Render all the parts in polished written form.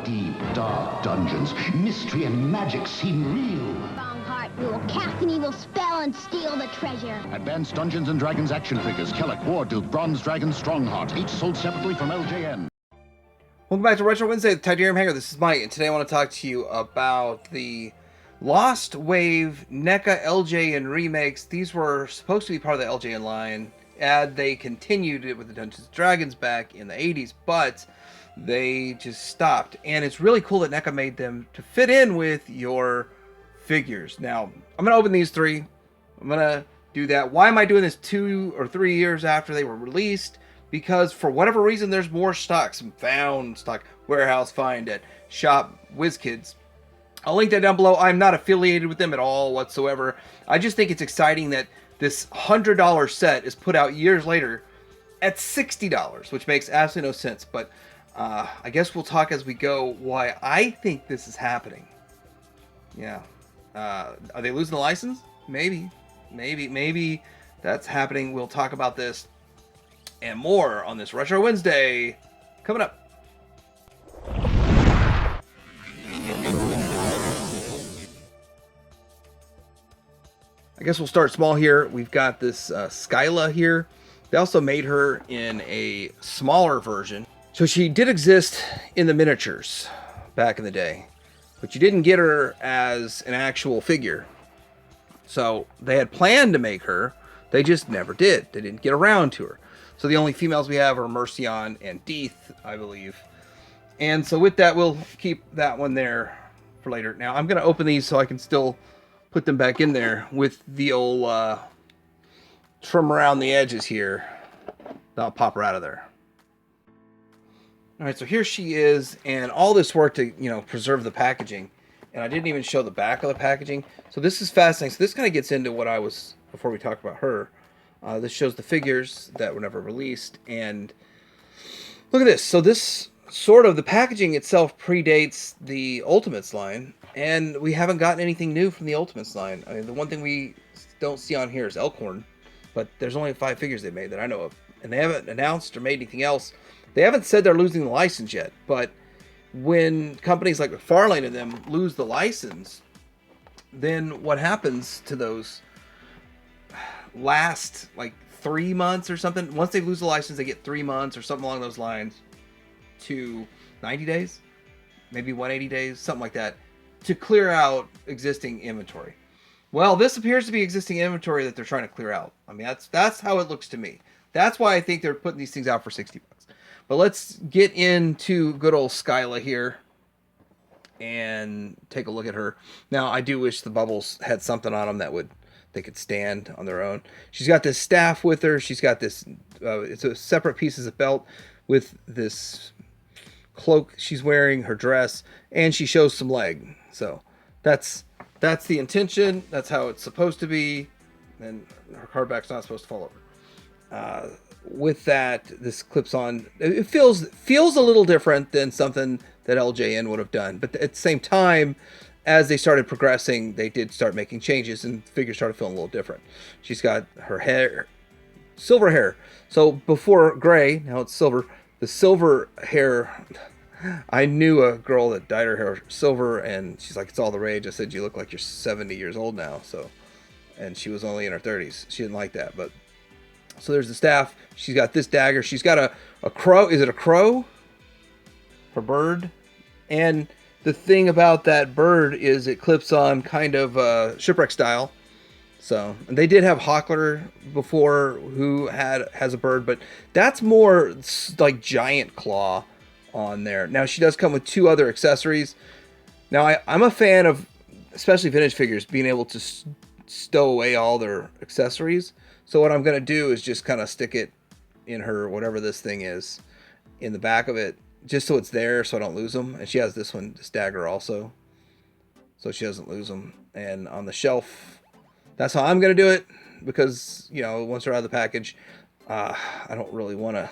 deep, dark dungeons, mystery and magic seem real. Strongheart, we will cast an evil spell and steal the treasure. Advanced Dungeons & Dragons action figures, Kellic, Warduke, Bronze Dragon, Strongheart, each sold separately from LJN. Welcome back to Retro Wednesday, the Titanium Hanger. This is Mike, and today I want to talk to you about the Lost Wave Neca LJN remakes. These were supposed to be part of the LJN line, and they continued it with the Dungeons & Dragons back in the 80s, but they just stopped. And it's really cool that Neca made them to fit in with your figures. Now, I'm going to open these three. I'm going to do that. Why am I doing this 2 or 3 years after they were released? Because for whatever reason, there's more stock, some found stock, warehouse find at Shop WizKids. I'll link that down below. I'm not affiliated with them at all whatsoever. I just think it's exciting that this $100 set is put out years later at $60, which makes absolutely no sense. But I guess we'll talk as we go why I think this is happening. Yeah. Are they losing the license? Maybe that's happening. We'll talk about this and more on this Retro Wednesday coming up. I guess we'll start small here. We've got this Skyla here. They also made her in a smaller version. So she did exist in the miniatures back in the day, but you didn't get her as an actual figure. So they had planned to make her. They just never did. They didn't get around to her. So the only females we have are Mercion and Deeth, I believe. And so with that, we'll keep that one there for later. Now I'm going to open these so I can still put them back in there with the old trim around the edges here. That'll pop her out of there. All right, so here she is, and all this work to, preserve the packaging. And I didn't even show the back of the packaging. So this is fascinating. So this kind of gets into what I was, before we talk about her. This shows the figures that were never released. And look at this. So this the packaging itself predates the Ultimates line. And we haven't gotten anything new from the Ultimates line. I mean, the one thing we don't see on here is Elkhorn. But there's only 5 figures they made that I know of. And they haven't announced or made anything else. They haven't said they're losing the license yet. But when companies like McFarlane and them lose the license, then what happens to those last 3 months or something? Once they lose the license, they get 3 months or something along those lines to 90 days, maybe 180 days, something like that, to clear out existing inventory. Well, this appears to be existing inventory that they're trying to clear out. I mean, that's how it looks to me. That's why I think they're putting these things out for $60. But let's get into good old Skyla here and take a look at her. Now, I do wish the bubbles had something on them that they could stand on their own. She's got this staff with her. She's got this, it's a separate pieces of belt with this cloak she's wearing, her dress, and she shows some leg. So that's the intention. That's how it's supposed to be. And her hardback's not supposed to fall over. With that, this clips on. It feels a little different than something that LJN would have done. But at the same time, as they started progressing, they did start making changes, and figures started feeling a little different. She's got her hair, silver hair. So before gray, now it's silver. The silver hair, I knew a girl that dyed her hair silver, and she's like, it's all the rage. I said, you look like you're 70 years old now. So, and she was only in her 30s. She didn't like that, but. So there's the staff. She's got this dagger. She's got a crow. Is it a crow? Her bird. And the thing about that bird is it clips on kind of shipwreck style. So, and they did have Hockler before who has a bird, but that's more like giant claw on there. Now she does come with 2 other accessories. Now I'm a fan of, especially vintage figures, being able to stow away all their accessories. So what I'm going to do is just kind of stick it in her, whatever this thing is, in the back of it, just so it's there so I don't lose them. And she has this dagger also, so she doesn't lose them. And on the shelf, that's how I'm going to do it, because, once they're out of the package, I don't really want to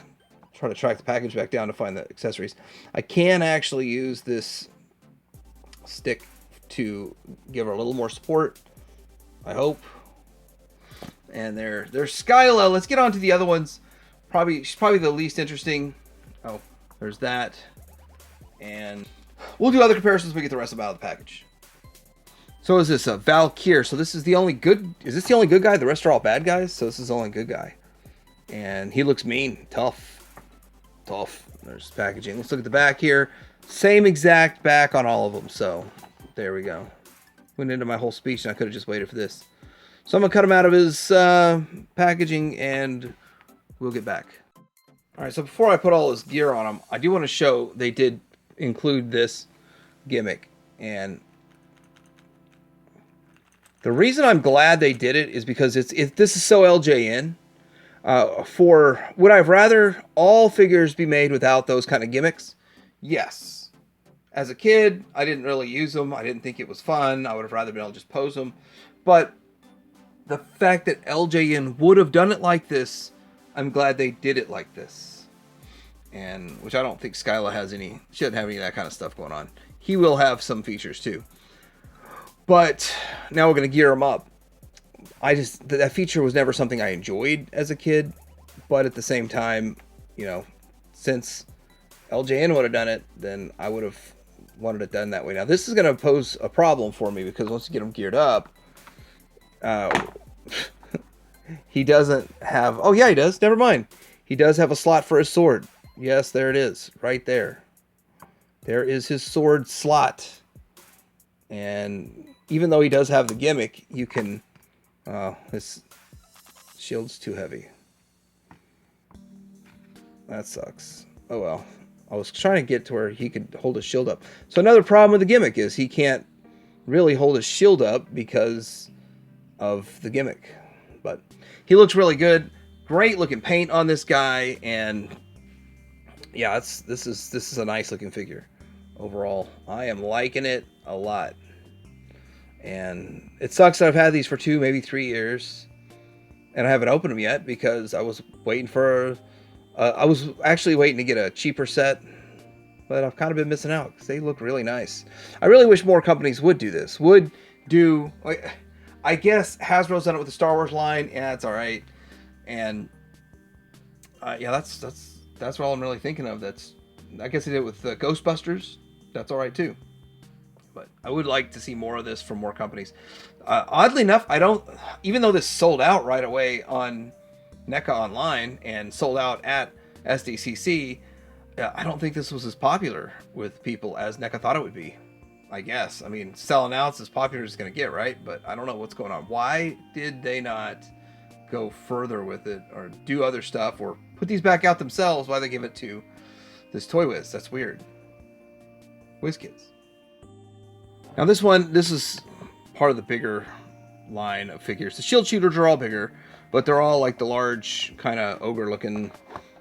try to track the package back down to find the accessories. I can actually use this stick to give her a little more support, I hope. And there's Skyla. Let's get on to the other ones. She's probably the least interesting. Oh, there's that. And We'll do other comparisons when we get the rest of them out of the package. So is this a Valkyr? So this is the only good... Is this the only good guy? The rest are all bad guys? So this is the only good guy. And he looks mean. Tough. Tough. There's packaging. Let's look at the back here. Same exact back on all of them. So there we go. Went into my whole speech and I could have just waited for this. So I'm going to cut him out of his packaging and we'll get back. Alright, so before I put all his gear on him, I do want to show they did include this gimmick. And the reason I'm glad they did it is because this is so LJN. Would I rather all figures be made without those kind of gimmicks? Yes. As a kid, I didn't really use them. I didn't think it was fun. I would have rather been able to just pose them. But the fact that LJN would have done it like this, I'm glad they did it like this. And which I don't think Skyla has any. She doesn't have any of that kind of stuff going on. He will have some features too. But now we're going to gear him up. That feature was never something I enjoyed as a kid. But at the same time, you know, since LJN would have done it, then I would have wanted it done that way. Now this is going to pose a problem for me because once you get him geared up, he doesn't have... Oh yeah, he does. Never mind. He does have a slot for his sword. Yes, there it is. Right there. There is his sword slot. And even though he does have the gimmick, you can... his shield's too heavy. That sucks. Oh well. I was trying to get to where he could hold his shield up. So another problem with the gimmick is he can't really hold his shield up because of the gimmick. But he looks really good. Great looking paint on this guy. And yeah, this is a nice looking figure. Overall, I am liking it a lot. And it sucks that I've had these for 2, maybe 3 years. And I haven't opened them yet because I was waiting for... I was actually waiting to get a cheaper set. But I've kind of been missing out because they look really nice. I really wish more companies would do this. Would do... I guess Hasbro's done it with the Star Wars line. Yeah, it's alright. And... yeah, that's all I'm really thinking of. I guess they did it with Ghostbusters. That's alright too. But I would like to see more of this from more companies. Oddly enough, even though this sold out right away on NECA Online and sold out at SDCC, I don't think this was as popular with people as NECA thought it would be. I guess. I mean, selling out's as popular as it's going to get, right? But I don't know what's going on. Why did they not go further with it or do other stuff or put these back out themselves? Why they give it to this Toy Wiz? That's weird. WizKids. Now this is part of the bigger line of figures. The shield shooters are all bigger, but they're all like the large kind of ogre looking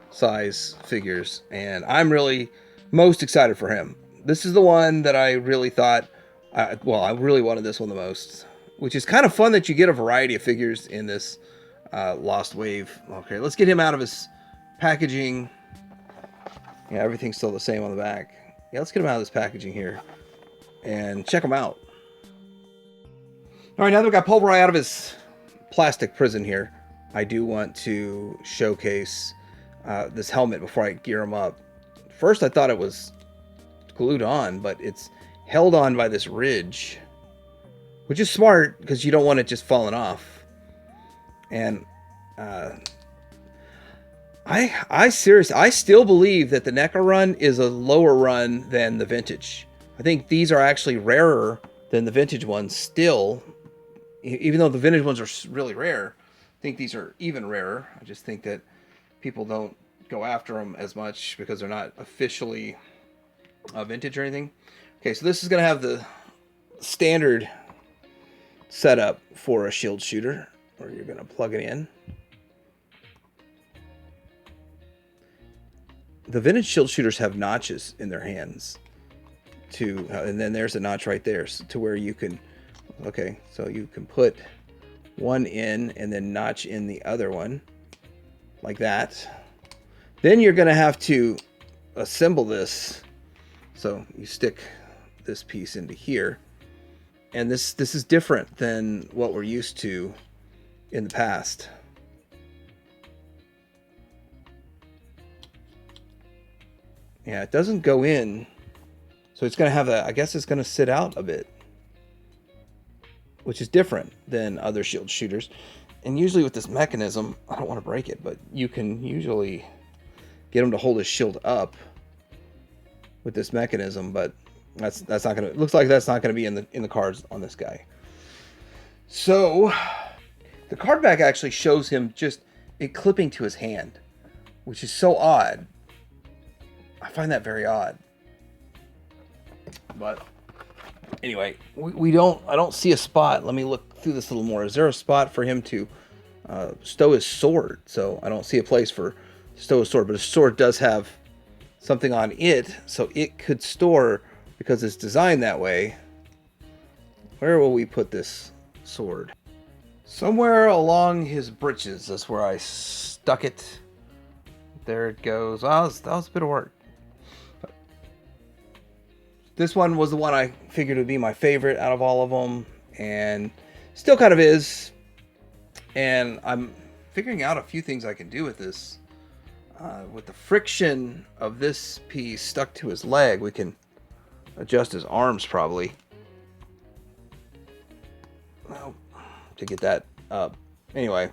size figures. And I'm really most excited for him. This is the one that I really thought, I really wanted this one the most, which is kind of fun that you get a variety of figures in this Lost Wave. Okay, let's get him out of his packaging. Yeah, everything's still the same on the back. Yeah, let's get him out of this packaging here and check him out. All right, now that we got Pulverized out of his plastic prison here, I do want to showcase this helmet before I gear him up. First, I thought it was glued on, but it's held on by this ridge, which is smart because you don't want it just falling off. And I still believe that the NECA run is a lower run than the vintage. I think these are actually rarer than the vintage ones still. Even though the vintage ones are really rare, I think these are even rarer. I just think that people don't go after them as much because they're not officially vintage or anything. Okay, so this is going to have the standard setup for a shield shooter, where you're going to plug it in. The vintage shield shooters have notches in their hands. And then there's a notch right there to where you can, okay, so you can put one in and then notch in the other one like that. Then you're going to have to assemble this. So you stick this piece into here. And this is different than what we're used to in the past. Yeah, it doesn't go in So it's going to have a, I guess it's going to sit out a bit, which is different than other shield shooters. And usually with this mechanism, I don't want to break it, but you can usually get him to hold his shield up with this mechanism, but that's not going to, looks like that's not going to be in the cards on this guy. So the card back actually shows him just it clipping to his hand, which is so odd. I find that very odd. But anyway, I don't see a spot. Let me look through this a little more. Is there a spot for him to stow his sword? So I don't see a place for stow his sword, but his sword does have something on it, so it could store, because it's designed that way. Where will we put this sword? Somewhere along his breeches. That's where I stuck it. There it goes. Oh, that was a bit of work. This one was the one I figured would be my favorite out of all of them, and still kind of is. And I'm figuring out a few things I can do with this. With the friction of this piece stuck to his leg, we can adjust his arms probably. Well, to get that up. Anyway,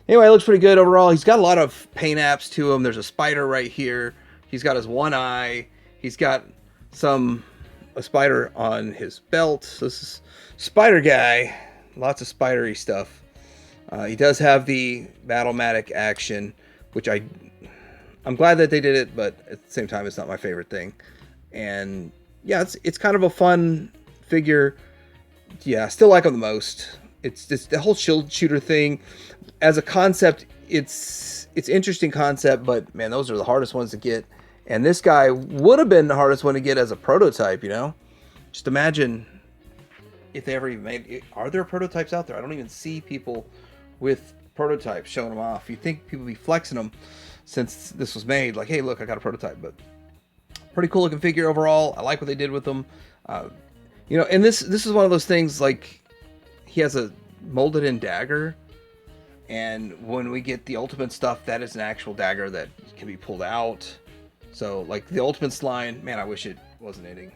it looks pretty good overall. He's got a lot of paint apps to him. There's a spider right here. He's got his one eye. He's got a spider on his belt. So this is Spider Guy. Lots of spidery stuff. He does have the Battle-matic action, which I'm glad that they did it, but at the same time, it's not my favorite thing. And yeah, it's kind of a fun figure. Yeah, still like him the most. It's just the whole shield shooter thing. As a concept, it's interesting concept, but man, those are the hardest ones to get. And this guy would have been the hardest one to get as a prototype, you know? Just imagine if they ever even made it. Are there prototypes out there? I don't even see people with prototypes showing them off. You think people be flexing them since this was made, like, hey, look, I got a prototype. But pretty cool looking figure overall. I like what they did with them. You know, and this is one of those things, like, he has a molded in dagger, and when we get the Ultimates stuff, that is an actual dagger that can be pulled out. So, like, the Ultimates line, man, I wish it wasn't ending.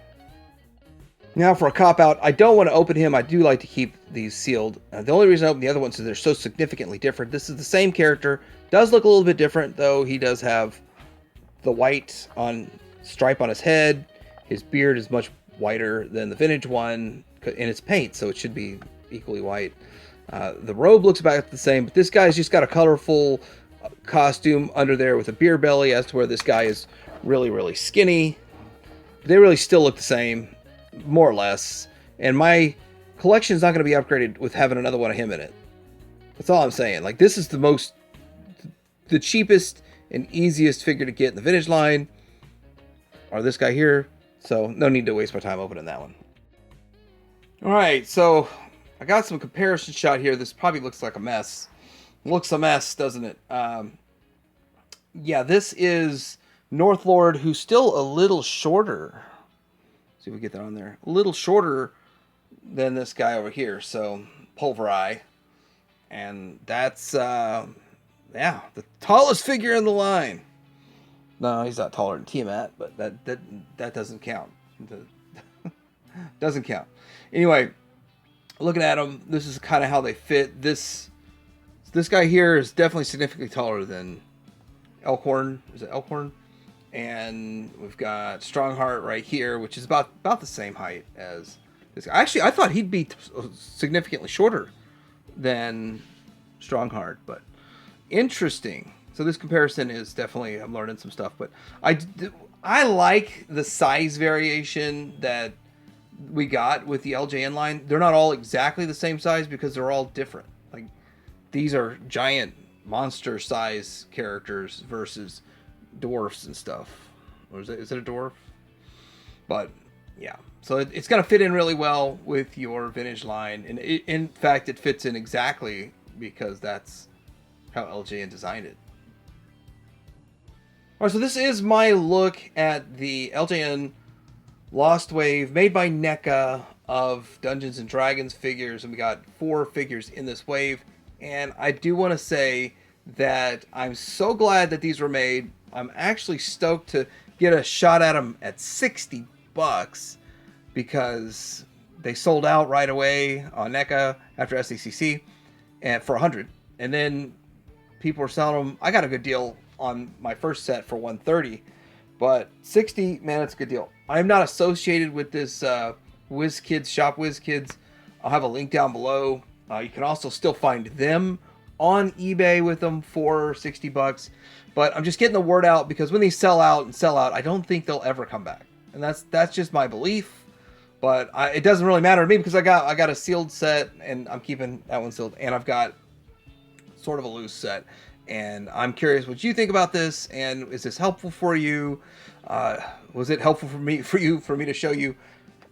Now for a cop-out, I don't want to open him. I do like to keep these sealed. The only reason I open the other ones is they're so significantly different. This is the same character. Does look a little bit different, though. He does have the white stripe on his head. His beard is much whiter than the vintage one, and it's paint, so it should be equally white. The robe looks about the same, but this guy's just got a colorful costume under there with a beer belly, as to where this guy is really, really skinny. They really still look the same, more or less. And my collection is not going to be upgraded with having another one of him in it. That's all I'm saying. Like, this is the cheapest and easiest figure to get in the vintage line, or this guy here. So no need to waste my time opening that one. All right, so I got some comparison shot here. This probably looks like a mess. Looks a mess, doesn't it? Yeah, this is Northlord, who's still a little shorter. Let's see if we get that on there. A little shorter than this guy over here. So Pulveri, and that's yeah, the tallest figure in the line. No, he's not taller than Tiamat, but that doesn't count. Doesn't count. Anyway, looking at them, this is kind of how they fit. This guy here is definitely significantly taller than Elkhorn. Is it Elkhorn? And we've got Strongheart right here, which is about the same height as this guy. Actually, I thought he'd be significantly shorter than Strongheart, but interesting. So this comparison is definitely, I'm learning some stuff, but I like the size variation that we got with the LJN line. They're not all exactly the same size because they're all different. Like, these are giant monster size characters versus dwarfs and stuff. Or is it a dwarf? But yeah, so it's going to fit in really well with your vintage line. And in fact, it fits in exactly because that's how LJN designed it. All right, so this is my look at the LJN Lost Wave made by Neca of Dungeons and Dragons figures, and we got 4 figures in this wave. And I do want to say that I'm so glad that these were made. I'm actually stoked to get a shot at them at $60. $60 because they sold out right away on Neca after SCCC and for 100, and then people were selling them. I got a good deal on my first set for 130, but 60, man, it's a good deal. I'm not associated with this WizKids shop. WizKids, I'll have a link down below. You can also still find them on eBay with them for $60, but I'm just getting the word out because when these sell out, I don't think they'll ever come back, and that's just my belief. But it doesn't really matter to me because I got a sealed set and I'm keeping that one sealed, and I've got sort of a loose set, and I'm curious what you think about this, and is this helpful for you? Was it helpful for me to show you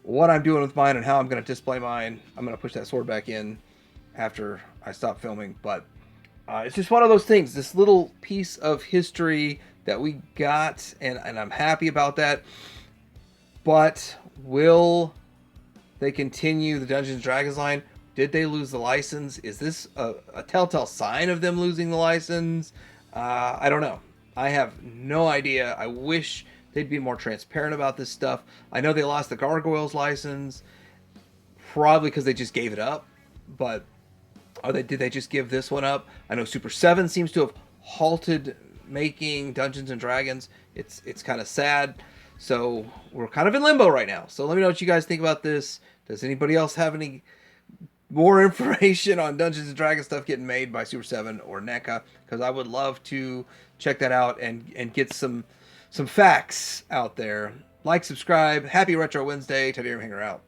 what I'm doing with mine and how I'm going to display mine? I'm going to push that sword back in after I stop filming, but it's just one of those things, this little piece of history that we got, and I'm happy about that. But will they continue the Dungeons & Dragons line? Did they lose the license? Is this a telltale sign of them losing the license? I don't know. I have no idea. I wish they'd be more transparent about this stuff. I know they lost the Gargoyles license, probably because they just gave it up. But did they just give this one up? I know Super 7 seems to have halted making Dungeons & Dragons. It's kind of sad. So we're kind of in limbo right now. So let me know what you guys think about this. Does anybody else have any more information on Dungeons & Dragons stuff getting made by Super 7 or Neca? Because I would love to check that out and get some facts out there. Like, subscribe. Happy Retro Wednesday. Teddy Hanger out.